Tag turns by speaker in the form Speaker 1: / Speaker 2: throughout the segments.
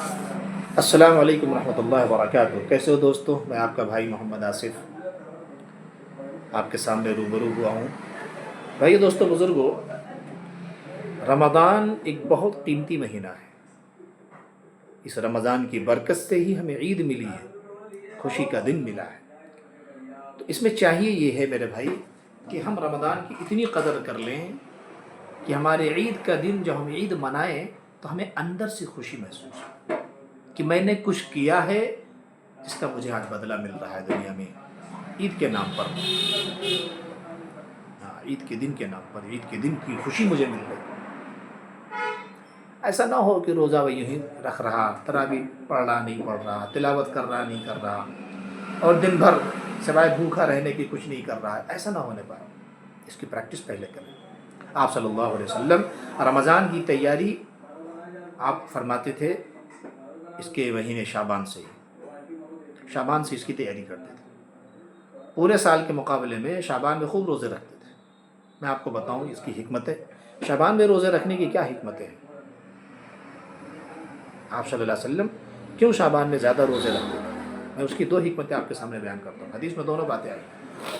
Speaker 1: السلام علیکم ورحمۃ اللہ وبرکاتہ۔ کیسے ہو دوستو؟ میں آپ کا بھائی محمد آصف آپ کے سامنے روبرو ہوا ہوں۔ بھائی دوستو بزرگو، رمضان ایک بہت قیمتی مہینہ ہے۔ اس رمضان کی برکت سے ہی ہمیں عید ملی ہے، خوشی کا دن ملا ہے۔ تو اس میں چاہیے یہ ہے میرے بھائی کہ ہم رمضان کی اتنی قدر کر لیں کہ ہمارے عید کا دن جب ہم عید منائیں تو ہمیں اندر سے خوشی محسوس ہو کہ میں نے کچھ کیا ہے جس کا مجھے آج بدلہ مل رہا ہے دنیا میں، عید کے نام پر، عید کے دن کے نام پر، عید کے دن کی خوشی مجھے مل رہی۔ ایسا نہ ہو کہ روزہ وہ یوں ہی رکھ رہا، تراویح پڑھ رہا نہیں پڑھ رہا، تلاوت کر رہا نہیں کر رہا، اور دن بھر سوائے بھوکا رہنے کی کچھ نہیں کر رہا ہے۔ ایسا نہ ہونے پائے، اس کی پریکٹس پہلے کریں۔ آپ صلی اللہ علیہ وسلم رمضان کی تیاری آپ فرماتے تھے اس کے مہینے شعبان سے اس کی تیاری کرتے تھے۔ پورے سال کے مقابلے میں شعبان میں خوب روزے رکھتے تھے۔ میں آپ کو بتاؤں اس کی حکمتیں، شعبان میں روزے رکھنے کی کیا حکمتیں ہیں۔ آپ صلی اللہ علیہ وسلم کیوں شعبان میں زیادہ روزے رکھتے تھے، میں اس کی دو حکمتیں آپ کے سامنے بیان کرتا ہوں۔ حدیث میں دونوں باتیں آئی ہیں۔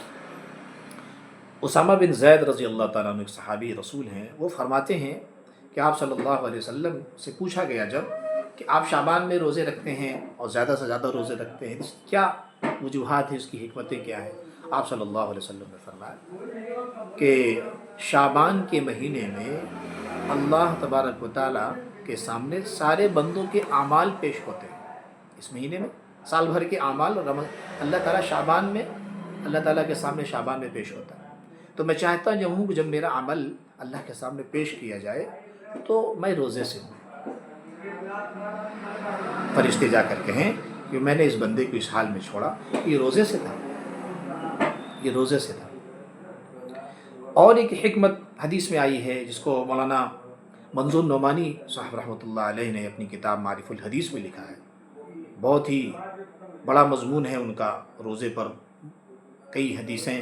Speaker 1: اسامہ بن زید رضی اللہ تعالیٰ عنہ ایک صحابی رسول ہیں، وہ فرماتے ہیں کہ آپ صلی اللہ علیہ وسلم سے پوچھا گیا جب کہ آپ شعبان میں روزے رکھتے ہیں اور زیادہ سے زیادہ روزے رکھتے ہیں، کیا وجوہات ہیں، اس کی حکمتیں کیا ہیں؟ آپ صلی اللہ علیہ وسلم نے فرمایا کہ شعبان کے مہینے میں اللہ تبارک و تعالیٰ کے سامنے سارے بندوں کے اعمال پیش ہوتے ہیں۔ اس مہینے میں سال بھر کے اعمال اللہ تعالیٰ شعبان میں اللہ تعالیٰ کے سامنے شعبان میں پیش ہوتا ہے۔ تو میں چاہتا ہوں کہ جب میرا عمل اللہ کے سامنے پیش کیا جائے تو میں روزے سے ہوں، فرشتے جا کر کہیں کہ میں نے اس بندے کو اس حال میں چھوڑا، یہ روزے سے تھا، یہ روزے سے تھا۔ اور ایک حکمت حدیث میں آئی ہے جس کو مولانا منظور نعمانی صاحب رحمۃ اللہ علیہ نے اپنی کتاب معارف الحدیث میں لکھا ہے۔ بہت ہی بڑا مضمون ہے ان کا، روزے پر کئی حدیثیں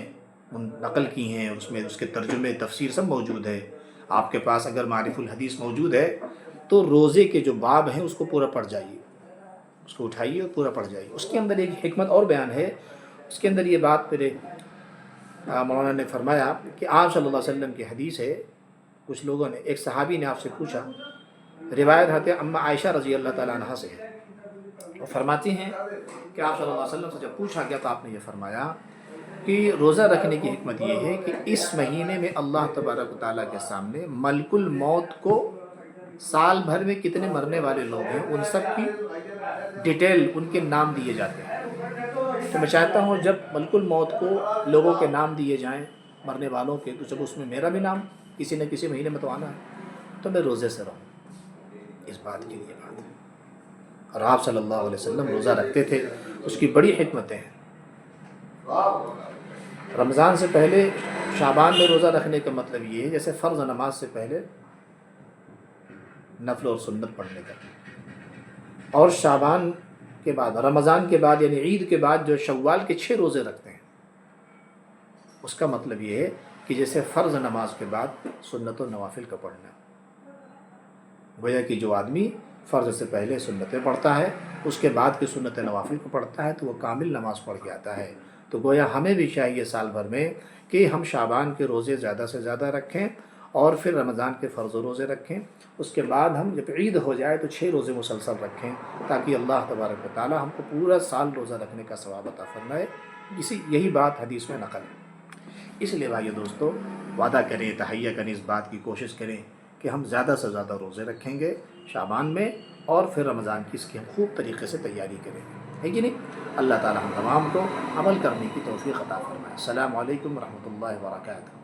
Speaker 1: نقل کی ہیں، اس میں اس کے ترجمے تفسیر سب موجود ہے۔ آپ کے پاس اگر معارف الحدیث موجود ہے تو روزے کے جو باب ہیں اس کو پورا پڑھ جائیے، اس کو اٹھائیے اور پورا پڑھ جائیے۔ اس کے اندر ایک حکمت اور بیان ہے، اس کے اندر یہ بات میرے مولانا نے فرمایا کہ آپ صلی اللہ علیہ وسلم کی حدیث ہے، کچھ لوگوں نے، ایک صحابی نے آپ سے پوچھا، روایت ہے اما عائشہ رضی اللہ تعالیٰ عنہ سے ہے، وہ فرماتی ہیں کہ آپ صلی اللہ علیہ وسلم سے جب پوچھا گیا تو آپ نے یہ فرمایا کہ روزہ رکھنے کی حکمت یہ ہے کہ اس مہینے میں اللہ تبارک و تعالیٰ کے سامنے ملک الموت کو سال بھر میں کتنے مرنے والے لوگ ہیں ان سب کی ڈیٹیل، ان کے نام دیے جاتے ہیں۔ تو میں چاہتا ہوں جب ملک الموت کو لوگوں کے نام دیے جائیں مرنے والوں کے، تو جب اس میں میرا بھی نام کسی نہ کسی مہینے میں تو آنا ہے، تو میں روزے سے رہوں، اس بات کے لیے بات ہے۔ اور آپ صلی اللہ علیہ وسلم روزہ رکھتے تھے، اس کی بڑی حکمتیں ہیں۔ رمضان سے پہلے شعبان میں روزہ رکھنے کا مطلب یہ ہے جیسے فرض نماز سے پہلے نفل اور سنت پڑھنے کا، اور شعبان کے بعد، رمضان کے بعد یعنی عید کے بعد جو شوال کے 6 روزے رکھتے ہیں، اس کا مطلب یہ ہے کہ جیسے فرض نماز کے بعد سنت و نوافل کا پڑھنا، گویا کہ جو آدمی فرض سے پہلے سنتیں پڑھتا ہے اس کے بعد کی سنت نوافل کو پڑھتا ہے تو وہ کامل نماز پڑھ کے آتا ہے۔ تو گویا ہمیں بھی چاہیے سال بھر میں کہ ہم شعبان کے روزے زیادہ سے زیادہ رکھیں اور پھر رمضان کے فرض و روزے رکھیں، اس کے بعد ہم جب عید ہو جائے تو 6 روزے مسلسل رکھیں تاکہ اللہ تبارک و تعالی ہم کو پورا سال روزہ رکھنے کا ثواب عطا فرمائے۔ یہی بات حدیث میں نقل ہے۔ اس لیے بھائی دوستو، وعدہ کریں، تہیہ کریں، اس بات کی کوشش کریں کہ ہم زیادہ سے زیادہ روزے رکھیں گے شعبان میں، اور پھر رمضان کی اس کی ہم خوب طریقے سے تیاری کریں گے، ہے کہ نہیں؟ اللہ تعالی ہم تمام کو عمل کرنے کی توفیق عطا فرمائے۔ السلام علیکم ورحمۃ اللہ وبرکاتہ۔